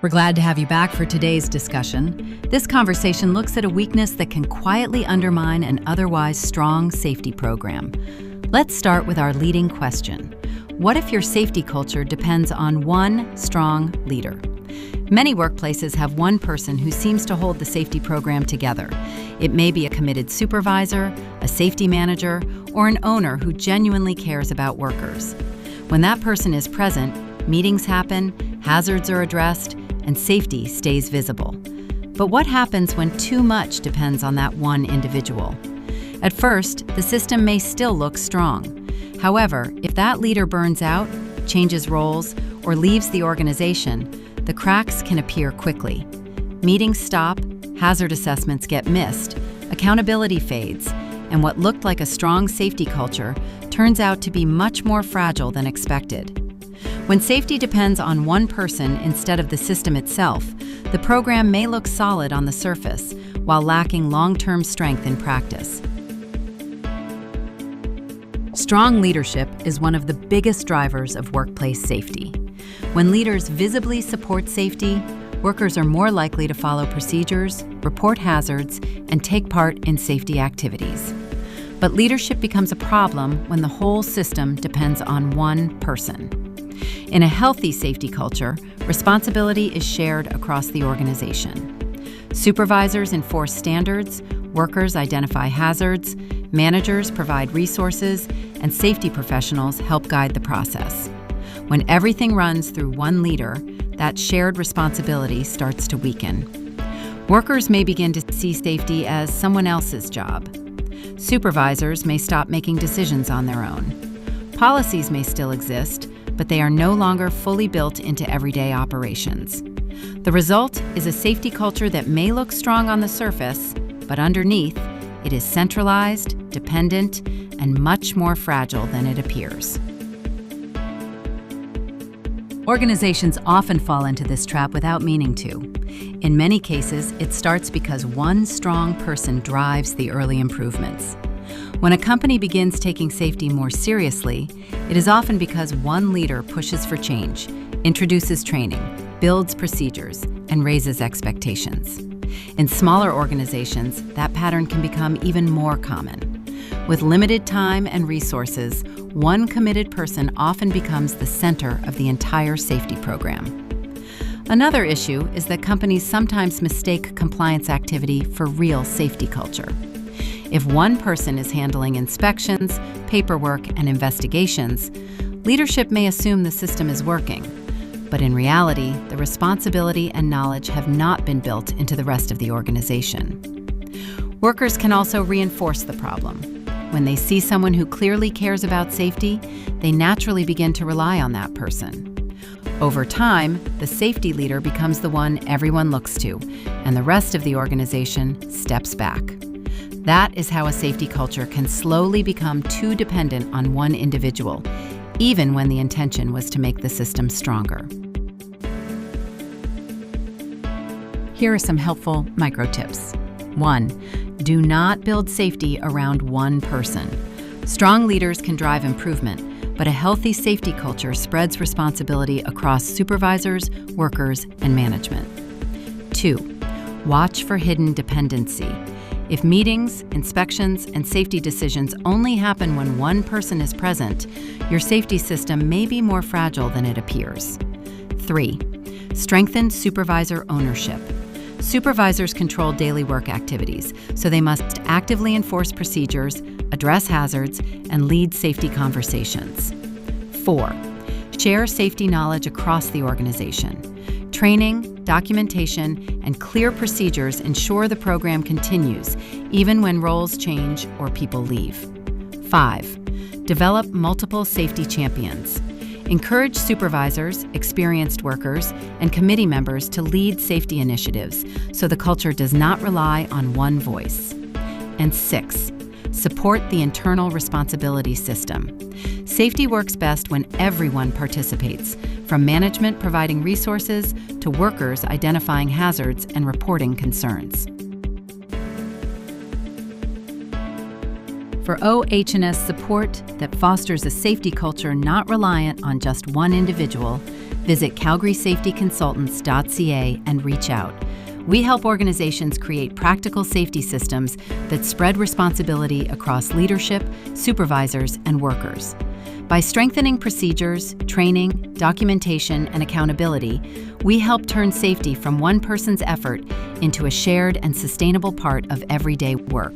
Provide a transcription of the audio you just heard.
We're glad to have you back for today's discussion. This conversation looks at a weakness that can quietly undermine an otherwise strong safety program. Let's start with our leading question. What if your safety culture depends on one strong leader? Many workplaces have one person who seems to hold the safety program together. It may be a committed supervisor, a safety manager, or an owner who genuinely cares about workers. When that person is present, meetings happen, hazards are addressed, and safety stays visible. But what happens when too much depends on that one individual? At first, the system may still look strong. However, if that leader burns out, changes roles, or leaves the organization, the cracks can appear quickly. Meetings stop, hazard assessments get missed, accountability fades, and what looked like a strong safety culture turns out to be much more fragile than expected. When safety depends on one person instead of the system itself, the program may look solid on the surface while lacking long-term strength in practice. Strong leadership is one of the biggest drivers of workplace safety. When leaders visibly support safety, workers are more likely to follow procedures, report hazards, and take part in safety activities. But leadership becomes a problem when the whole system depends on one person. In a healthy safety culture, responsibility is shared across the organization. Supervisors enforce standards, workers identify hazards, managers provide resources, and safety professionals help guide the process. When everything runs through one leader, that shared responsibility starts to weaken. Workers may begin to see safety as someone else's job. Supervisors may stop making decisions on their own. Policies may still exist, but they are no longer fully built into everyday operations. The result is a safety culture that may look strong on the surface, but underneath, it is centralized, dependent, and much more fragile than it appears. Organizations often fall into this trap without meaning to. In many cases, it starts because one strong person drives the early improvements. When a company begins taking safety more seriously, it is often because one leader pushes for change, introduces training, builds procedures, and raises expectations. In smaller organizations, that pattern can become even more common. With limited time and resources, one committed person often becomes the center of the entire safety program. Another issue is that companies sometimes mistake compliance activity for real safety culture. If one person is handling inspections, paperwork, and investigations, leadership may assume the system is working. But in reality, the responsibility and knowledge have not been built into the rest of the organization. Workers can also reinforce the problem. When they see someone who clearly cares about safety, they naturally begin to rely on that person. Over time, the safety leader becomes the one everyone looks to, and the rest of the organization steps back. That is how a safety culture can slowly become too dependent on one individual, even when the intention was to make the system stronger. Here are some helpful micro tips. 1. Do not build safety around one person. Strong leaders can drive improvement, but a healthy safety culture spreads responsibility across supervisors, workers, and management. 2. Watch for hidden dependency. If meetings, inspections, and safety decisions only happen when one person is present, your safety system may be more fragile than it appears. 3. Strengthen supervisor ownership. Supervisors control daily work activities, so they must actively enforce procedures, address hazards, and lead safety conversations. 4. Share safety knowledge across the organization. Training, documentation, and clear procedures ensure the program continues, even when roles change or people leave. 5. Develop multiple safety champions. Encourage supervisors, experienced workers, and committee members to lead safety initiatives so the culture does not rely on one voice. And 6. Support the internal responsibility system. Safety works best when everyone participates, from management providing resources to workers identifying hazards and reporting concerns. For OH&S support that fosters a safety culture not reliant on just one individual, Visit calgarysafetyconsultants.ca and reach out. We help organizations create practical safety systems that spread responsibility across leadership, supervisors, and workers. By strengthening procedures, training, documentation, and accountability, we help turn safety from one person's effort into a shared and sustainable part of everyday work.